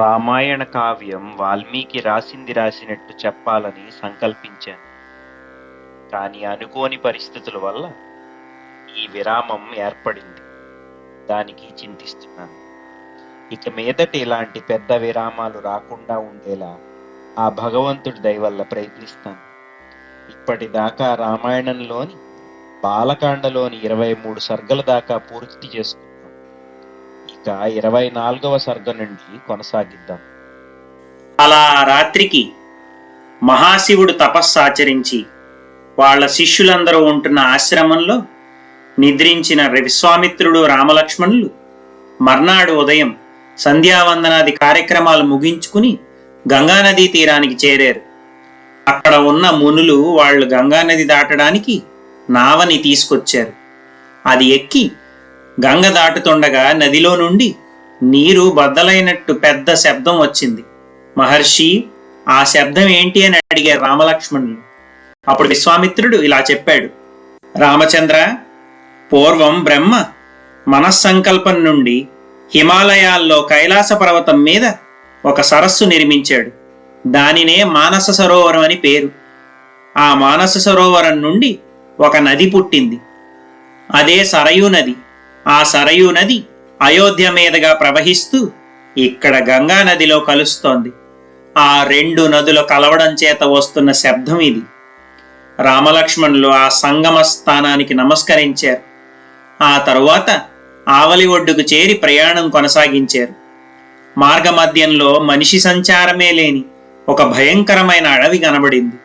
రామాయణ కావ్యం వాల్మీకి రాసింది రాసినట్టు చెప్పాలని సంకల్పించాను. కానీ అనుకోని పరిస్థితుల వల్ల ఈ విరామం ఏర్పడింది. దానికి చింతిస్తున్నాను. ఇక మీదట ఇలాంటి పెద్ద విరామాలు రాకుండా ఉండేలా ఆ భగవంతుడి దయ వల్ల ప్రయత్నిస్తాను. ఇప్పటిదాకా రామాయణంలోని బాలకాండలోని 23 సర్గల దాకా పూర్తి చేసుకున్నాం. ఇక 24వ సర్గ నుండి కొనసాగిద్దాం. అలా రాత్రికి మహాశివుడు తపస్సాచరించి వాళ్ళ శిష్యులందరూ ఉంటున్న ఆశ్రమంలో నిద్రించిన విశ్వామిత్రుడు రామలక్ష్మణులు మర్నాడు ఉదయం సంధ్యావందనాది కార్యక్రమాలు ముగించుకుని గంగానదీ తీరానికి చేరారు. అక్కడ ఉన్న మునులు వాళ్ళు గంగానది దాటడానికి నావని తీసుకొచ్చారు. అది ఎక్కి గంగ దాటుతుండగా నదిలో నుండి నీరు బద్దలైనట్టు పెద్ద శబ్దం వచ్చింది. మహర్షి, ఆ శబ్దం ఏంటి అని అడిగారు రామలక్ష్మణులు. అప్పుడు విశ్వామిత్రుడు ఇలా చెప్పాడు. రామచంద్ర, పూర్వం బ్రహ్మ మనస్సంకల్పం నుండి హిమాలయాల్లో కైలాస పర్వతం మీద ఒక సరస్సు నిర్మించాడు. దానినే మానస సరోవరం అని పేరు. ఆ మానస సరోవరం నుండి ఒక నది పుట్టింది. అదే సరయూ నది. ఆ సరయూ నది అయోధ్య మీదుగా ప్రవహిస్తూ ఇక్కడ గంగా నదిలో కలుస్తోంది. ఆ రెండు నదులు కలవడం చేత వస్తున్న శబ్దం ఇది. రామలక్ష్మణులు ఆ సంగమ స్థానానికి నమస్కరించారు. ఆ తరువాత ఆవలి ఒడ్డుకు చేరి ప్రయాణం కొనసాగించారు. మార్గమధ్యంలో మనిషి సంచారమే లేని ఒక భయంకరమైన అడవి కనబడింది.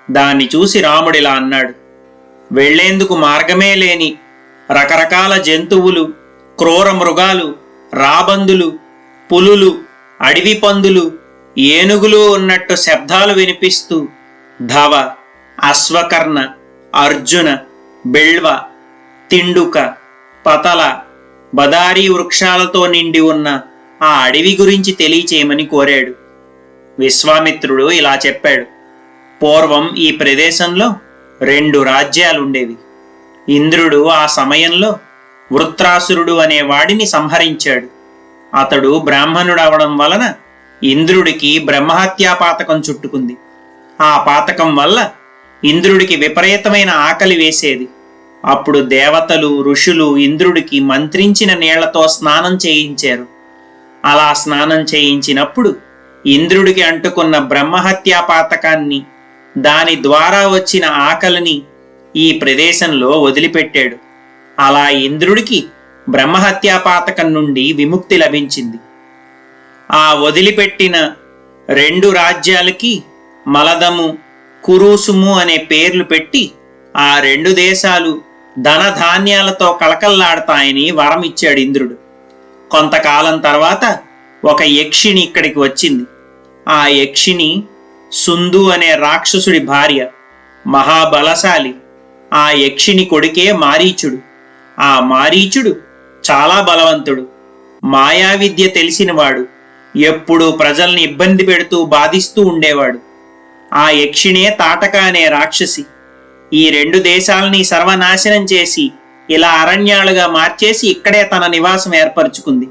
దాన్ని చూసి రాముడిలా అన్నాడు. వెళ్లేందుకు మార్గమే లేని రకరకాల జంతువులు, క్రూర మృగాలు, రాబందులు, పులులు, అడవి పందులు, ఏనుగులు ఉన్నట్టు శబ్దాలు వినిపిస్తూ ధవ, అశ్వకర్ణ, అర్జున, బెళ్వ, తిండుక, పతల, బదారీ వృక్షాలతో నిండి ఉన్న ఆ అడవి గురించి తెలియచేయమని కోరాడు. విశ్వామిత్రుడు ఇలా చెప్పాడు. పూర్వం ఈ ప్రదేశంలో 2 రాజ్యాలుండేవి. ఇంద్రుడు ఆ సమయంలో వృత్రాసురుడు అనే వాడిని సంహరించాడు. అతడు బ్రాహ్మణుడు అవడం వలన ఇంద్రుడికి బ్రహ్మహత్యా పాతకం చుట్టుకుంది. ఆ పాతకం వల్ల ఇంద్రుడికి విపరీతమైన ఆకలి వేసేది. అప్పుడు దేవతలు, ఋషులు ఇంద్రుడికి మంత్రించిన నీళ్లతో స్నానం చేయించారు. అలా స్నానం చేయించినప్పుడు ఇంద్రుడికి అంటుకున్న బ్రహ్మహత్యా పాతకాన్ని, దాని ద్వారా వచ్చిన ఆకలిని ఈ ప్రదేశంలో వదిలిపెట్టాడు. అలా ఇంద్రుడికి బ్రహ్మహత్యా పాతకం నుండి విముక్తి లభించింది. ఆ వదిలిపెట్టిన 2 రాజ్యాలకి మలదము, కురూసుము అనే పేర్లు పెట్టి ఆ 2 దేశాలు ధనధాన్యాలతో కళకళ్లాడతాయని వరం ఇచ్చాడు ఇంద్రుడు. కొంతకాలం తర్వాత ఒక యక్షిణి ఇక్కడికి వచ్చింది. ఆ యక్షిణి సుందు అనే రాక్షసుడి భార్య, మహాబలశాలి. ఆ యక్షిణి కొడుకే మారీచుడు. ఆ మారీచుడు చాలా బలవంతుడు, మాయావిద్య తెలిసినవాడు. ఎప్పుడూ ప్రజల్ని ఇబ్బంది పెడుతూ బాధిస్తూ ఉండేవాడు. ఆ యక్షిణే తాటక అనే రాక్షసి. ఈ 2 దేశాలని సర్వనాశనం చేసి ఇలా అరణ్యాలుగా మార్చేసి ఇక్కడే తన నివాసం ఏర్పరచుకుంది.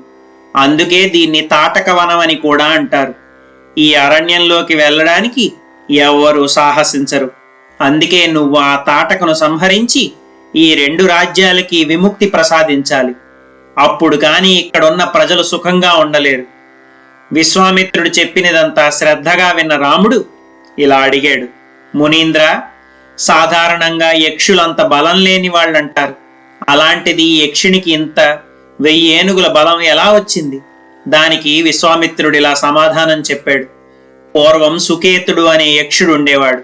అందుకే దీన్ని తాటక వనం అని కూడా అంటారు. ఈ అరణ్యంలోకి వెళ్ళడానికి ఎవ్వరూ సాహసించరు. అందుకే నువ్వు ఆ తాటకను సంహరించి ఈ 2 రాజ్యాలకి విముక్తి ప్రసాదించాలి. అప్పుడు కాని ఇక్కడున్న ప్రజలు సుఖంగా ఉండలేరు. విశ్వామిత్రుడు చెప్పినదంతా శ్రద్ధగా విన్న రాముడు ఇలా అడిగాడు. మునీంద్ర, సాధారణంగా యక్షులంత బలం లేని వాళ్ళంటారు. అలాంటిది యక్షిణికి ఇంత 1000 ఏనుగుల బలం ఎలా వచ్చింది? దానికి విశ్వామిత్రుడిలా సమాధానం చెప్పాడు. పూర్వం సుకేతుడు అనే యక్షుడు ఉండేవాడు.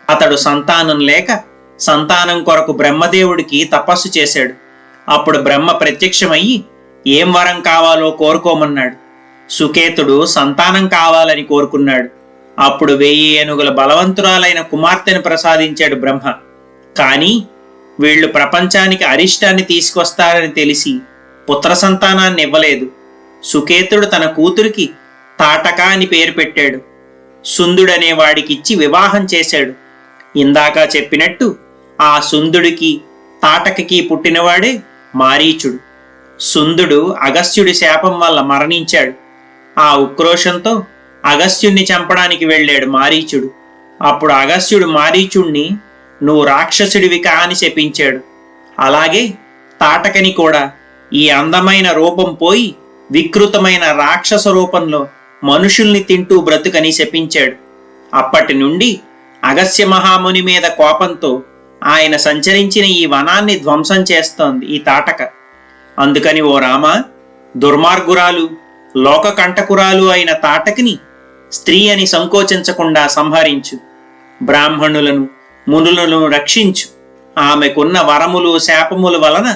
అతడు సంతానం లేక సంతానం కొరకు బ్రహ్మదేవుడికి తపస్సు చేశాడు. అప్పుడు బ్రహ్మ ప్రత్యక్షమయ్యి ఏం వరం కావాలో కోరుకోమన్నాడు. సుకేతుడు సంతానం కావాలని కోరుకున్నాడు. అప్పుడు 1000 ఏనుగుల బలవంతురాలైన కుమార్తెను ప్రసాదించాడు బ్రహ్మ. కానీ వీళ్లు ప్రపంచానికి అరిష్టాన్ని తీసుకొస్తారని తెలిసి పుత్ర సంతానాన్ని ఇవ్వలేదు. సుకేతుడు తన కూతురికి తాటక అని పేరు పెట్టాడు. సుందుడనే వాడికిచ్చి వివాహం చేశాడు. ఇందాక చెప్పినట్టు ఆ సుందుడికి తాటకకి పుట్టినవాడే మారీచుడు. సుందుడు అగస్త్యుడి శాపం వల్ల మరణించాడు. ఆ ఉక్రోషంతో అగస్త్యుణ్ణి చంపడానికి వెళ్ళాడు మారీచుడు. అప్పుడు అగస్త్యుడు మారీచుణ్ణి నువ్వు రాక్షసుడివి కా అని శపించాడు. అలాగే తాటకని కూడా ఈ అందమైన రూపం పోయి వికృతమైన రాక్షస రూపంలో మనుషుల్ని తింటూ బ్రతుకని శపించాడు. అప్పటి నుండి అగస్త్య మహాముని మీద కోపంతో ఆయన సంచరించిన ఈ వనాన్ని ధ్వంసం చేస్తోంది ఈ తాటక. అందుకని ఓ రామ, దుర్మార్గురాలు లోకకంటకురాలు అయిన తాటకిని స్త్రీ అని సంకోచించకుండా సంహరించు. బ్రాహ్మణులను మునులను రక్షించు. ఆమెకున్న వరములు శాపముల వలన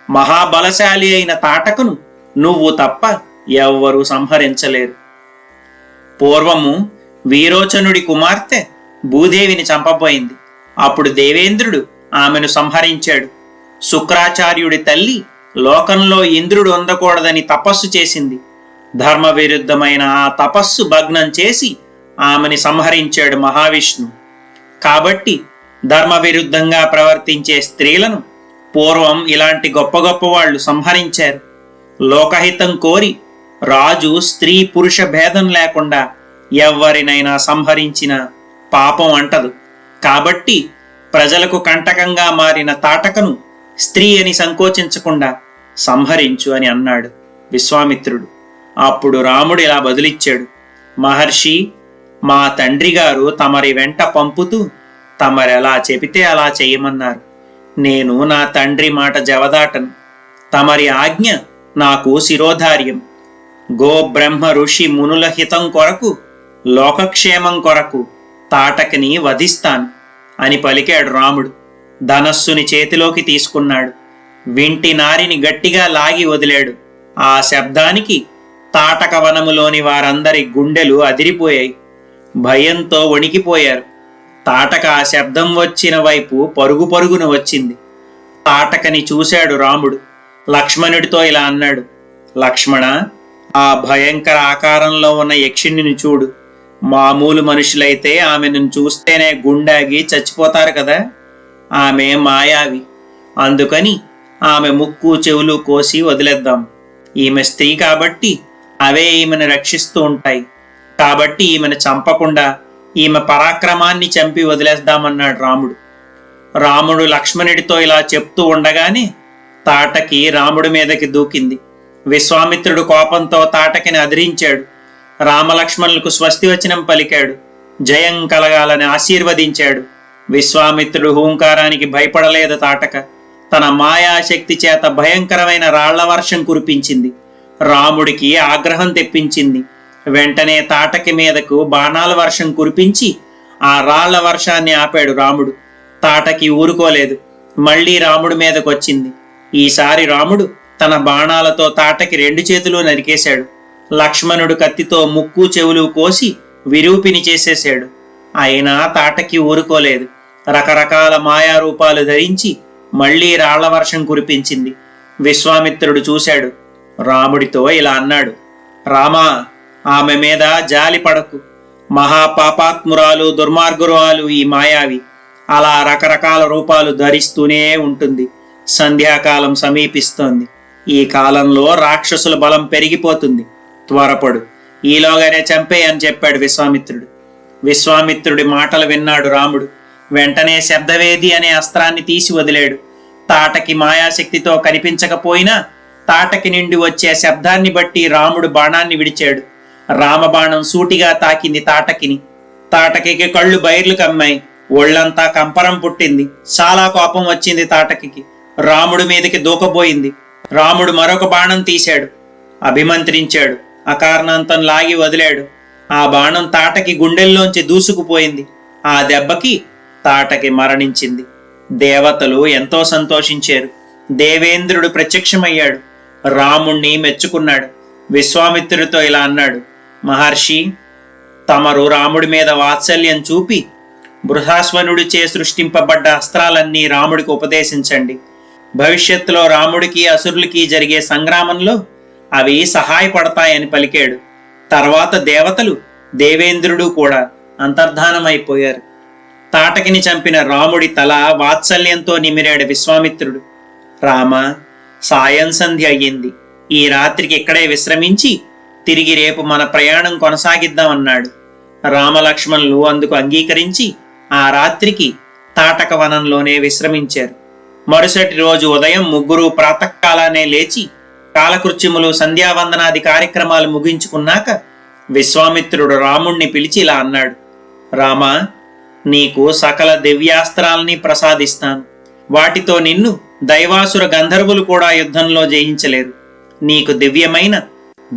మహాబలశాలి అయిన తాటకను నువ్వు తప్ప ఎవ్వరూ సంహరించలేరు. పూర్వము వీరోచనుడి కుమార్తె భూదేవిని చంపబోయింది. అప్పుడు దేవేంద్రుడు ఆమెను సంహరించాడు. శుక్రాచార్యుడి తల్లి లోకంలో ఇంద్రుడు ఉండకూడదని తపస్సు చేసింది. ధర్మ విరుద్ధమైన ఆ తపస్సు భగ్నం చేసి ఆమెని సంహరించాడు మహావిష్ణు. కాబట్టి ధర్మ విరుద్ధంగా ప్రవర్తించే స్త్రీలను పూర్వం ఇలాంటి గొప్ప గొప్ప వాళ్ళు సంహరించారు. లోకహితం కోరి రాజు స్త్రీ పురుష భేదం లేకుండా ఎవరినైనా సంహరించిన పాపం అంటదు. కాబట్టి ప్రజలకు కంటకంగా మారిన తాటకను స్త్రీ అని సంకోచించకుండా సంహరించు అని అన్నాడు విశ్వామిత్రుడు. అప్పుడు రాముడు ఇలా బదులిచ్చాడు, మహర్షి, మా తండ్రి గారు తమరి వెంట పంపుతూ తమరెలా చెబితే అలా చేయమన్నారు. నేను నా తండ్రి మాట జవదాటను. తమరి ఆజ్ఞ నాకు శిరోధార్యం. గో బ్రహ్మ ఋషి మునుల హితం కొరకు, లోకక్షేమం కొరకు తాటకిని వధిస్తాను అని పలికాడు రాముడు. ధనస్సుని చేతిలోకి తీసుకున్నాడు. వింటి నారిని గట్టిగా లాగి వదిలాడు. ఆ శబ్దానికి తాటక వనములోని వారందరి గుండెలు అదిరిపోయాయి. భయంతో వణికిపోయారు. తాటక ఆ శబ్దం వచ్చిన వైపు పరుగు పరుగున వచ్చింది. తాటకని చూశాడు రాముడు. లక్ష్మణుడితో ఇలా అన్నాడు, లక్ష్మణ, ఆ భయంకర ఆకారంలో ఉన్న యక్షిణిని చూడు. మామూలు మనుషులైతే ఆమెను చూస్తేనే గుండాగి చచ్చిపోతారు కదా. ఆమె మాయావి. అందుకని ఆమె ముక్కు చెవులు కోసి వదిలేద్దాం. ఈమె స్త్రీ కాబట్టి అవే ఈమెను రక్షిస్తూ ఉంటాయి. కాబట్టి ఈమెను చంపకుండా ఈమె పరాక్రమాన్ని చంపి వదిలేద్దామన్నాడు రాముడు. రాముడు లక్ష్మణుడితో ఇలా చెప్తూ ఉండగానే తాటకి రాముడి మీదకి దూకింది. విశ్వామిత్రుడు కోపంతో తాటకిని అదిరించాడు. రామలక్ష్మణులకు స్వస్తివచనం పలికాడు. జయం కలగాలని ఆశీర్వదించాడు. విశ్వామిత్రుడు హూంకారానికి భయపడలేదు. తాటక తన మాయాశక్తి చేత భయంకరమైన రాళ్ల వర్షం కురిపించింది. రాముడికి ఆగ్రహం తెప్పించింది. వెంటనే తాటకి మీదకు బాణాల వర్షం కురిపించి ఆ రాళ్ల వర్షాన్ని ఆపాడు రాముడు. తాటకి ఊరుకోలేదు. మళ్లీ రాముడి మీదకొచ్చింది. ఈసారి రాముడు తన బాణాలతో తాటకి 2 చేతులు నరికేశాడు. లక్ష్మణుడు కత్తితో ముక్కు చెవులు కోసి విరూపిని చేసేశాడు. అయినా తాటకి ఊరుకోలేదు. రకరకాల మాయారూపాలు ధరించి మళ్లీ రాళ్ల వర్షం కురిపించింది. విశ్వామిత్రుడు చూశాడు. రాముడితో ఇలా అన్నాడు, రామా, ఆమె మీద జాలి పడకు. మహాపాపాత్మురాలు దుర్మార్గురాలు ఈ మాయావి. అలా రకరకాల రూపాలు ధరిస్తూనే ఉంటుంది. సంధ్యాకాలం సమీపిస్తోంది. ఈ కాలంలో రాక్షసుల బలం పెరిగిపోతుంది. త్వరపడు, ఈలోగానే చంపే అని చెప్పాడు విశ్వామిత్రుడు. విశ్వామిత్రుడి మాటలు విన్నాడు రాముడు. వెంటనే శబ్దవేది అనే అస్త్రాన్ని తీసి వదిలాడు. తాటకి మాయాశక్తితో కనిపించకపోయినా తాటకి నుండి వచ్చే శబ్దాన్ని బట్టి రాముడు బాణాన్ని విడిచాడు. రామబాణం సూటిగా తాకింది తాటకిని. తాటకికి కళ్ళు బైర్లు కమ్మాయి. ఒళ్లంతా కంపరం పుట్టింది. చాలా కోపం వచ్చింది తాటకికి. రాముడి మీదకి దూకబోయింది. రాముడు మరొక బాణం తీశాడు. అభిమంత్రించాడు. అకారణాంతం లాగి వదిలాడు. ఆ బాణం తాటకి గుండెల్లోంచి దూసుకుపోయింది. ఆ దెబ్బకి తాటకి మరణించింది. దేవతలు ఎంతో సంతోషించారు. దేవేంద్రుడు ప్రత్యక్షమయ్యాడు. రాముణ్ణి మెచ్చుకున్నాడు. విశ్వామిత్రుడితో ఇలా అన్నాడు, మహర్షి, తమరు రాముడి మీద వాత్సల్యం చూపి బృహాస్వనుడిచే సృష్టింపబడ్డ అస్త్రాలన్నీ రాముడికి ఉపదేశించండి. భవిష్యత్తులో రాముడికి అసురులకి జరిగే సంగ్రామంలో అవి సహాయపడతాయని పలికాడు. తర్వాత దేవతలు, దేవేంద్రుడు కూడా అంతర్ధానమైపోయారు. తాటకిని చంపిన రాముడి తల వాత్సల్యంతో నిమిరాడు విశ్వామిత్రుడు. రామ, సాయం సంధ్య అయ్యింది. ఈ రాత్రికి ఇక్కడే విశ్రమించి తిరిగి రేపు మన ప్రయాణం కొనసాగిద్దామన్నాడు. రామలక్ష్మణులు అందుకు అంగీకరించి ఆ రాత్రికి తాటక వనంలోనే విశ్రమించారు. మరుసటి రోజు ఉదయం ముగ్గురు ప్రాతకాలానే లేచి కాలకృత్యములు, సంధ్యావందనాది కార్యక్రమాలు ముగించుకున్నాక విశ్వామిత్రుడు రాముణ్ణి పిలిచి ఇలా అన్నాడు: రామా, నీకు సకల దివ్యాస్త్రాల్ని ప్రసాదిస్తాను. వాటితో నిన్ను దైవాసుర గంధర్వులు కూడా యుద్ధంలో జయించలేరు. నీకు దివ్యమైన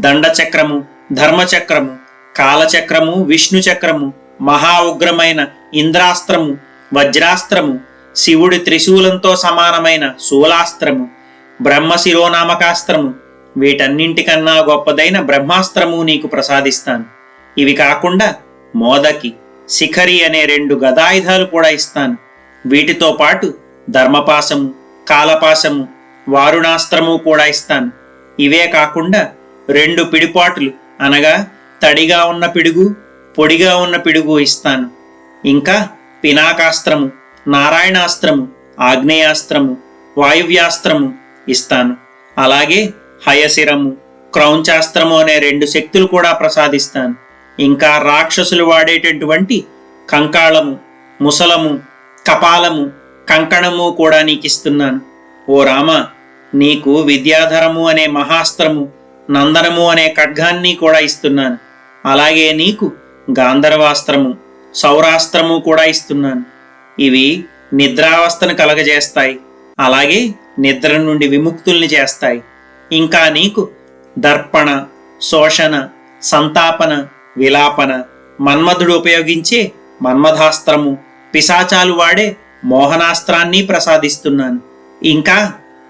దండచక్రము, ధర్మచక్రము, కాలచక్రము, విష్ణు చక్రము, మహా ఉగ్రమైన ఇంద్రాస్త్రము, వజ్రాస్త్రము, శివుడి త్రిశూలంతో సమానమైన శూలాస్త్రము, బ్రహ్మశిరోనామకాస్త్రము, వీటన్నింటికన్నా గొప్పదైన బ్రహ్మాస్త్రము నీకు ప్రసాదిస్తాను. ఇవి కాకుండా మోదకి, శిఖరి అనే 2 గదాయుధాలు కూడా ఇస్తాను. వీటితో పాటు ధర్మపాశము, కాలపాశము, వారుణాస్త్రము కూడా ఇస్తాను. ఇవే కాకుండా 2 పిడిపాటులు, అనగా తడిగా ఉన్న పిడుగు, పొడిగా ఉన్న పిడుగు ఇస్తాను. ఇంకా పినాకాస్త్రము, నారాయణాస్త్రము, ఆగ్నేయాస్త్రము, వాయువ్యాస్త్రము ఇస్తాను. అలాగే హయశిరము, క్రౌంచాస్త్రము అనే 2 శక్తులు కూడా ప్రసాదిస్తాను. ఇంకా రాక్షసులు వాడేటటువంటి కంకాళము, ముసలము, కపాలము, కంకణము కూడా నీకిస్తున్నాను. ఓ రామ, నీకు విద్యాధరము అనే మహాస్త్రము, నందనము అనే ఖడ్గాన్ని కూడా ఇస్తున్నాను. అలాగే నీకు గాంధర్వాస్త్రము, సౌరాస్త్రము కూడా ఇస్తున్నాను. ఇవి నిద్రావస్థను కలగజేస్తాయి, అలాగే నిద్ర నుండి విముక్తుల్ని చేస్తాయి. ఇంకా నీకు దర్పణ, శోషణ, సంతాపన, విలాపన, మన్మధుడు ఉపయోగించే మన్మథాస్త్రము, పిశాచాలు వాడే మోహనాస్త్రాన్ని ప్రసాదిస్తున్నాను. ఇంకా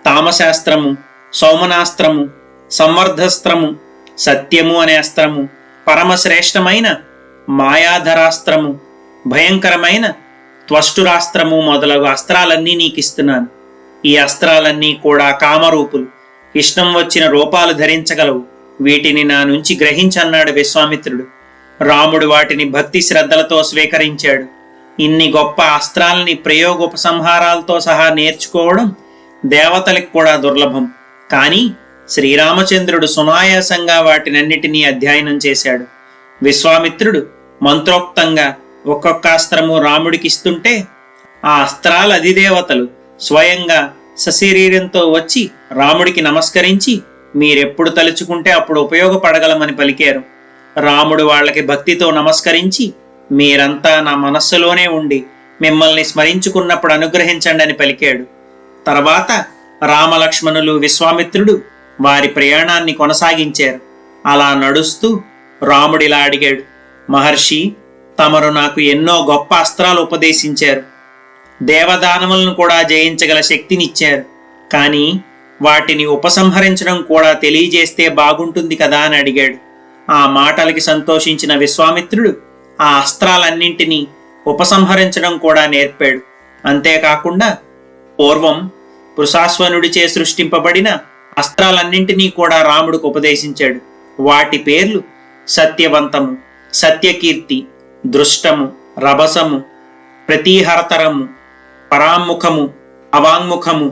తామశాస్త్రము, సౌమనాస్త్రము, సంవర్ధస్త్రము, సత్యము అనే అస్త్రము, పరమశ్రేష్టమైన మాయాధరాస్త్రము, భయంకరమైన త్వష్టురాస్త్రము మొదలగు అస్త్రాలన్నీ నీకిస్తున్నాను. ఈ అస్త్రాలన్నీ కూడా కామరూపులు, ఇష్టం వచ్చిన రూపాలు ధరించగలవు. వీటిని నా నుంచి గ్రహించన్నాడు విశ్వామిత్రుడు. రాముడు వాటిని భక్తి శ్రద్ధలతో స్వీకరించాడు. ఇన్ని గొప్ప అస్త్రాలని ప్రయోగోపసంహారాలతో సహా నేర్చుకోవడం దేవతలకు కూడా దుర్లభం. కానీ శ్రీరామచంద్రుడు సునాయాసంగా వాటినన్నిటినీ అధ్యయనం చేశాడు. విశ్వామిత్రుడు మంత్రోక్తంగా ఒక్కొక్క అస్త్రము రాముడికిస్తుంటే ఆ అస్త్రాల అధిదేవతలు స్వయంగా సశరీరంతో వచ్చి రాముడికి నమస్కరించి మీరెప్పుడు తలుచుకుంటే అప్పుడు ఉపయోగపడగలమని పలికారు. రాముడు వాళ్ళకి భక్తితో నమస్కరించి మీరంతా నా మనస్సులోనే ఉండి మిమ్మల్ని స్మరించుకున్నప్పుడు అనుగ్రహించండి అని పలికాడు. తర్వాత రామలక్ష్మణులు, విశ్వామిత్రుడు వారి ప్రయాణాన్ని కొనసాగించారు. అలా నడుస్తూ రాముడిలా అడిగాడు: మహర్షి, తమరు నాకు ఎన్నో గొప్ప అస్త్రాలు ఉపదేశించారు, దేవదానవులను కూడా జయించగల శక్తినిచ్చారు. కానీ వాటిని ఉపసంహరించడం కూడా తెలియజేస్తే బాగుంటుంది కదా అని అడిగాడు. ఆ మాటలకి సంతోషించిన విశ్వామిత్రుడు ఆ అస్త్రాలన్నింటినీ ఉపసంహరించడం కూడా నేర్పాడు. అంతేకాకుండా పూర్వం వృషాశ్వనుడిచే సృష్టింపబడిన అస్త్రాలన్నింటినీ కూడా రాముడికి ఉపదేశించాడు. వాటి పేర్లు సత్యవంతము, సత్యకీర్తి, దృష్టము, రభసము, ప్రతీహరతరము, పరాముఖము, అవాంగ్ముఖము,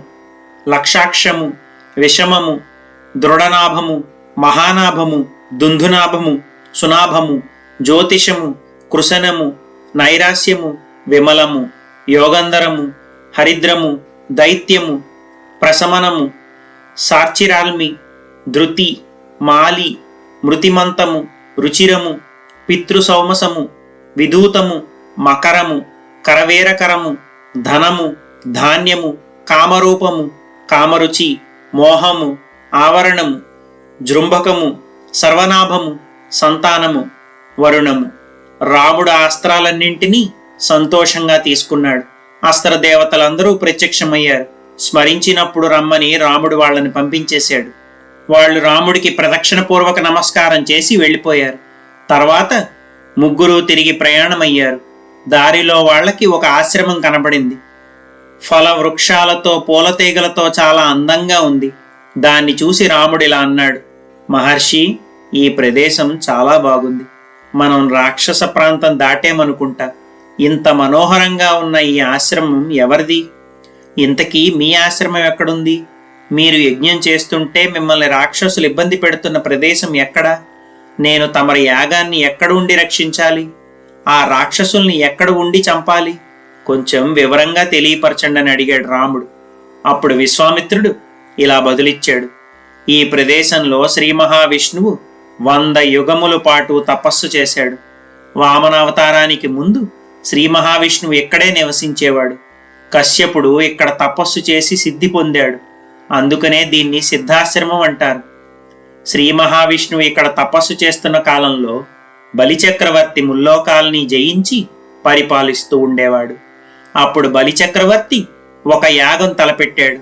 లక్షాక్షము, విషమము, దృఢనాభము, మహానాభము, దుందునాభము, సునాభము, జ్యోతిషము, కృశనము, నైరాస్యము, విమలము, యోగంధరము, హరిద్రము, దైత్యము, ప్రశమనము, సార్చిరాల్మి, ధృతి, మాలి, మృతిమంతము, రుచిరము, పితృసౌమసము, విదూతము, మకరము, కరవేరకరము, ధనము, ధాన్యము, కామరూపము, కామరుచి, మోహము, ఆవరణము, జృంభకము, సర్వనాభము, సంతానము, వరుణము. రాముడు ఆ అస్త్రాలన్నింటినీ సంతోషంగా తీసుకున్నాడు. అస్త్రదేవతలందరూ ప్రత్యక్షమయ్యారు. స్మరించినప్పుడు రమ్మని రాముడు వాళ్ళని పంపించేశాడు. వాళ్ళు రాముడికి ప్రదక్షిణపూర్వక నమస్కారం చేసి వెళ్ళిపోయారు. తర్వాత ముగ్గురు తిరిగి ప్రయాణమయ్యారు. దారిలో వాళ్ళకి ఒక ఆశ్రమం కనబడింది. ఫల వృక్షాలతో, పూలతీగలతో చాలా అందంగా ఉంది. దాన్ని చూసి రాముడిలా అన్నాడు: మహర్షి, ఈ ప్రదేశం చాలా బాగుంది. మనం రాక్షస ప్రాంతం దాటేమనుకుంటా. ఇంత మనోహరంగా ఉన్న ఈ ఆశ్రమం ఎవరిది? ఇంతకీ మీ ఆశ్రమం ఎక్కడుంది? మీరు యజ్ఞం చేస్తుంటే మిమ్మల్ని రాక్షసులు ఇబ్బంది పెడుతున్న ప్రదేశం ఎక్కడా? నేను తమరి యాగాన్ని ఎక్కడ ఉండి రక్షించాలి? ఆ రాక్షసుల్ని ఎక్కడ ఉండి చంపాలి? కొంచెం వివరంగా తెలియపరచండి అని అడిగాడు రాముడు. అప్పుడు విశ్వామిత్రుడు ఇలా బదులిచ్చాడు. ఈ ప్రదేశంలో శ్రీ మహావిష్ణువు 100 యుగముల పాటు తపస్సు చేశాడు. వామనావతారానికి ముందు శ్రీ మహావిష్ణువు ఇక్కడే నివసించేవాడు. కశ్యపుడు ఇక్కడ తపస్సు చేసి సిద్ధి పొందాడు. అందుకనే దీన్ని సిద్ధాశ్రమం అంటారు. శ్రీ మహావిష్ణువు ఇక్కడ తపస్సు చేస్తున్న కాలంలో బలిచక్రవర్తి ముల్లోకాల్ని జయించి పరిపాలిస్తూ ఉండేవాడు. అప్పుడు బలిచక్రవర్తి ఒక యాగం తలపెట్టాడు.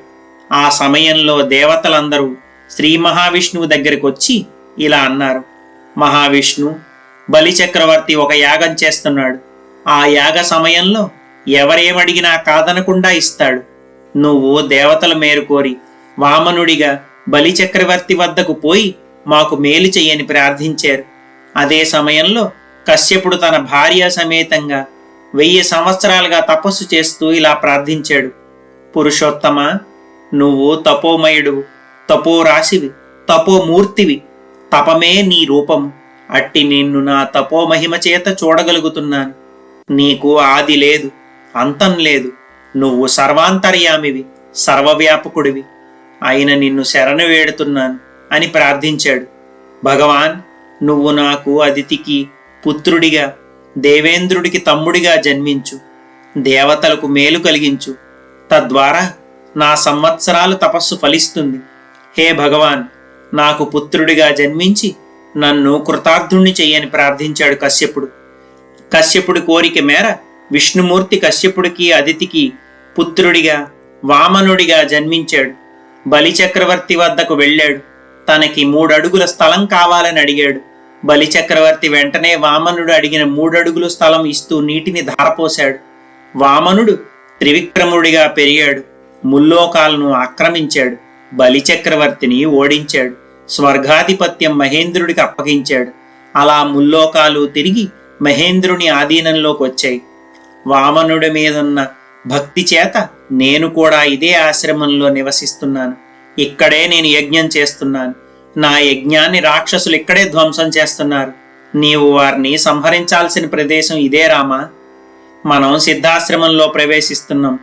ఆ సమయంలో దేవతలందరూ శ్రీ మహావిష్ణువు దగ్గరికి వచ్చి ఇలా అన్నారు: మహావిష్ణు, బలిచక్రవర్తి ఒక యాగం చేస్తున్నాడు. ఆ యాగ సమయంలో ఎవరేమడిగినా కాదనకుండా ఇస్తాడు. నువ్వు దేవతల మేరు కోరి వామనుడిగా బలిచక్రవర్తి వద్దకు పోయి మాకు మేలు చెయ్యని ప్రార్థించారు. అదే సమయంలో కశ్యపుడు తన భార్య సమేతంగా 1000 సంవత్సరాలుగా తపస్సు చేస్తూ ఇలా ప్రార్థించాడు: పురుషోత్తమ, నువ్వు తపోమయుడు, తపోరాశివి, తపోమూర్తివి, తపమే నీ రూపము. అట్టి నిన్ను నా తపోమహిమ చేత చూడగలుగుతున్నాను. నీకు ఆది లేదు, అంతం లేదు. నువ్వు సర్వాంతర్యామివి, సర్వవ్యాపకుడివి. అయిన నిన్ను శరణు వేడుతున్నాను అని ప్రార్థించాడు. భగవాన్, నువ్వు నాకు అదితికి పుత్రుడిగా, దేవేంద్రుడికి తమ్ముడిగా జన్మించు. దేవతలకు మేలు కలిగించు. తద్వారా నా సంవత్సరాలు తపస్సు ఫలిస్తుంది. హే భగవాన్, నాకు పుత్రుడిగా జన్మించి నన్ను కృతార్థుణ్ణి చెయ్యని ప్రార్థించాడు కశ్యపుడు. కశ్యపుడి కోరిక మేర విష్ణుమూర్తి కశ్యపుడికి అదితికి పుత్రుడిగా వామనుడిగా జన్మించాడు. బలిచక్రవర్తి వద్దకు వెళ్ళాడు. తనకి 3 అడుగుల స్థలం కావాలని అడిగాడు. బలిచక్రవర్తి వెంటనే వామనుడు అడిగిన 3 అడుగుల స్థలం ఇస్తూ నీటిని ధారపోశాడు. వామనుడు త్రివిక్రముడిగా పెరిగాడు. ముల్లోకాలను ఆక్రమించాడు. బలిచక్రవర్తిని ఓడించాడు. స్వర్గాధిపత్యం మహేంద్రుడికి అప్పగించాడు. అలా ముల్లోకాలు తిరిగి మహేంద్రుని ఆధీనంలోకి వచ్చాయి. వామనుడి మీదున్న భక్తి చేత నేను కూడా ఇదే ఆశ్రమంలో నివసిస్తున్నాను. ఇక్కడే నేను యజ్ఞం చేస్తున్నాను. నా యజ్ఞాన్ని రాక్షసులు ఇక్కడే ధ్వంసం చేస్తున్నారు. నీవు వారిని సంహరించాల్సిన ప్రదేశం ఇదే రామా. మనం సిద్ధాశ్రమంలో ప్రవేశిస్తున్నాం.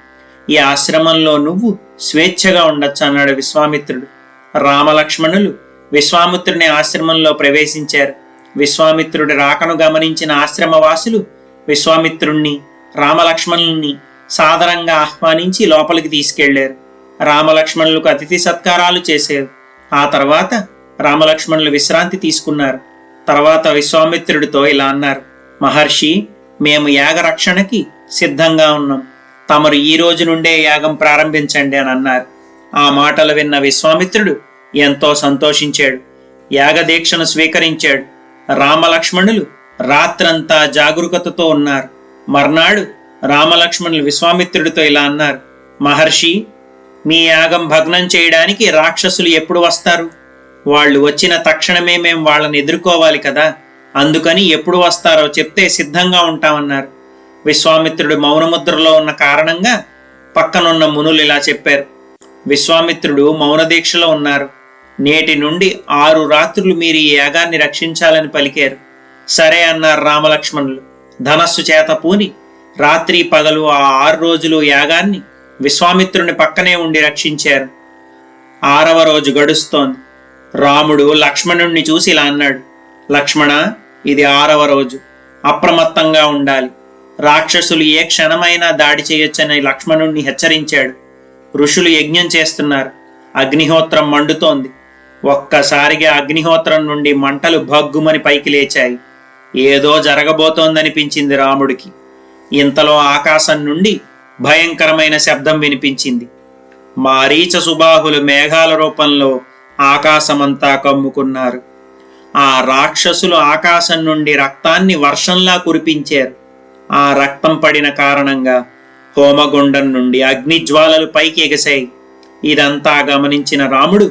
ఈ ఆశ్రమంలో నువ్వు స్వేచ్ఛగా ఉండొచ్చు అన్నాడు విశ్వామిత్రుడు. రామలక్ష్మణులు విశ్వామిత్రుని ఆశ్రమంలో ప్రవేశించారు. విశ్వామిత్రుడి రాకను గమనించిన ఆశ్రమవాసులు విశ్వామిత్రుణ్ణి, రామలక్ష్మణుల్ని సాదరంగా ఆహ్వానించి లోపలికి తీసుకెళ్లారు. రామలక్ష్మణులకు అతిథి సత్కారాలు చేశారు. ఆ తర్వాత రామలక్ష్మణులు విశ్రాంతి తీసుకున్నారు. తర్వాత విశ్వామిత్రుడితో ఇలా అన్నారు: మహర్షి, మేము యాగ రక్షణకి సిద్ధంగా ఉన్నాం. తమరు ఈ రోజు నుండే యాగం ప్రారంభించండి అని అన్నారు. ఆ మాటలు విన్న విశ్వామిత్రుడు ఎంతో సంతోషించాడు. యాగదీక్షను స్వీకరించాడు. రామలక్ష్మణులు రాత్రంతా జాగరూకతతో ఉన్నారు. మర్నాడు రామలక్ష్మణులు విశ్వామిత్రుడితో ఇలా అన్నారు: మహర్షి, మీ యాగం భగ్నం చేయడానికి రాక్షసులు ఎప్పుడు వస్తారు? వాళ్ళు వచ్చిన తక్షణమే మేము వాళ్ళని ఎదుర్కోవాలి కదా. అందుకని ఎప్పుడు వస్తారో చెప్తే సిద్ధంగా ఉంటామన్నారు. విశ్వామిత్రుడు మౌనముద్రలో ఉన్న కారణంగా పక్కనున్న మునులు ఇలా చెప్పారు. విశ్వామిత్రుడు మౌనదీక్షలో ఉన్నారు. నేటి నుండి 6 రాత్రులు మీరు ఈ యాగాన్ని రక్షించాలని పలికారు. సరే అన్నారు రామలక్ష్మణులు. ధనస్సు చేత పూని రాత్రి పగలు ఆ 6 రోజులు యాగాన్ని విశ్వామిత్రుని పక్కనే ఉండి రక్షించారు. 6వ రోజు గడుస్తోంది. రాముడు లక్ష్మణుణ్ణి చూసి ఇలా అన్నాడు: లక్ష్మణ, ఇది 6వ రోజు. అప్రమత్తంగా ఉండాలి. రాక్షసులు ఏ క్షణమైనా దాడి చేయొచ్చని లక్ష్మణుణ్ణి హెచ్చరించాడు. ఋషులు యజ్ఞం చేస్తున్నారు. అగ్నిహోత్రం మండుతోంది. ఒక్కసారిగా అగ్నిహోత్రం నుండి మంటలు భగ్గుమని పైకి లేచాయి. ఏదో జరగబోతోందనిపించింది రాముడికి. ఇంతలో ఆకాశం నుండి భయంకరమైన శబ్దం వినిపించింది. మారీచ సుబాహులు మేఘాల రూపంలో ఆకాశమంతా కమ్ముకున్నారు. ఆ రాక్షసులు ఆకాశం నుండి రక్తాన్ని వర్షంలా కురిపించారు. ఆ రక్తం పడిన కారణంగా హోమగుండం నుండి అగ్నిజ్వాలలు పైకి ఎగసాయి. ఇదంతా గమనించిన రాముడు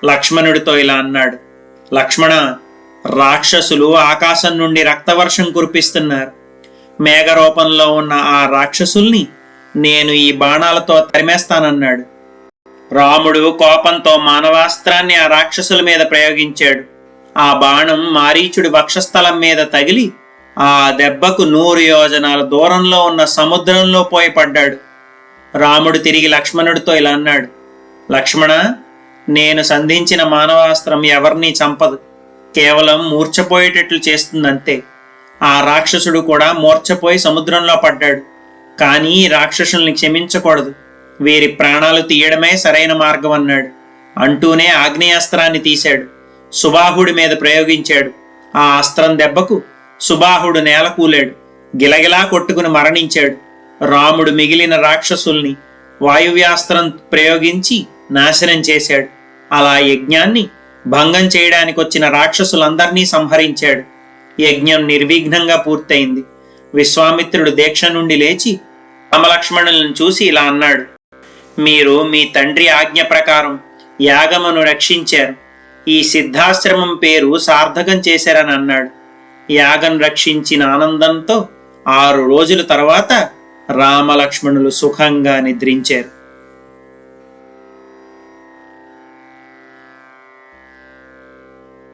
లక్ష్మణుడితో ఇలా అన్నాడు: లక్ష్మణ, రాక్షసులు ఆకాశం నుండి రక్తవర్షం కురిపిస్తున్నారు. మేఘరూపంలో ఉన్న ఆ రాక్షసుల్ని నేను ఈ బాణాలతో తరిమేస్తానన్నాడు. రాముడు కోపంతో మానవాస్త్రాన్ని ఆ రాక్షసుల మీద ప్రయోగించాడు. ఆ బాణం మారీచుడి వక్షస్థలం మీద తగిలి ఆ దెబ్బకు 100 యోజనాల దూరంలో ఉన్న సముద్రంలో పోయి పడ్డాడు. రాముడు తిరిగి లక్ష్మణుడితో ఇలా అన్నాడు: లక్ష్మణ, నేను సంధించిన మానవాస్త్రం ఎవరినీ చంపదు, కేవలం మూర్ఛపోయేటట్లు చేస్తుందంతే. ఆ రాక్షసుడు కూడా మూర్ఛపోయి సముద్రంలో పడ్డాడు. కానీ ఈ రాక్షసుల్ని క్షమించకూడదు, వీరి ప్రాణాలు తీయడమే సరైన మార్గం అన్నాడు. అంటూనే ఆగ్నేయాస్త్రాన్ని తీశాడు, సుబాహుడి మీద ప్రయోగించాడు. ఆ అస్త్రం దెబ్బకు సుబాహుడు నేల కూలాడు, గిలగిలా కొట్టుకుని మరణించాడు. రాముడు మిగిలిన రాక్షసుల్ని వాయువ్యాస్త్రం ప్రయోగించి నాశనం చేశాడు. అలా యజ్ఞాన్ని భంగం చేయడానికి వచ్చిన రాక్షసులందర్నీ సంహరించాడు. యజ్ఞం నిర్విఘ్నంగా పూర్తయింది. విశ్వామిత్రుడు దీక్ష నుండి లేచి రామలక్ష్మణులను చూసి ఇలా అన్నాడు: మీరు మీ తండ్రి ఆజ్ఞ ప్రకారం యాగమును రక్షించారు. ఈ సిద్ధాశ్రమం పేరు సార్థకం చేశారని అన్నాడు. యాగం రక్షించిన ఆనందంతో 6 రోజుల తర్వాత రామలక్ష్మణులు సుఖంగా నిద్రించారు.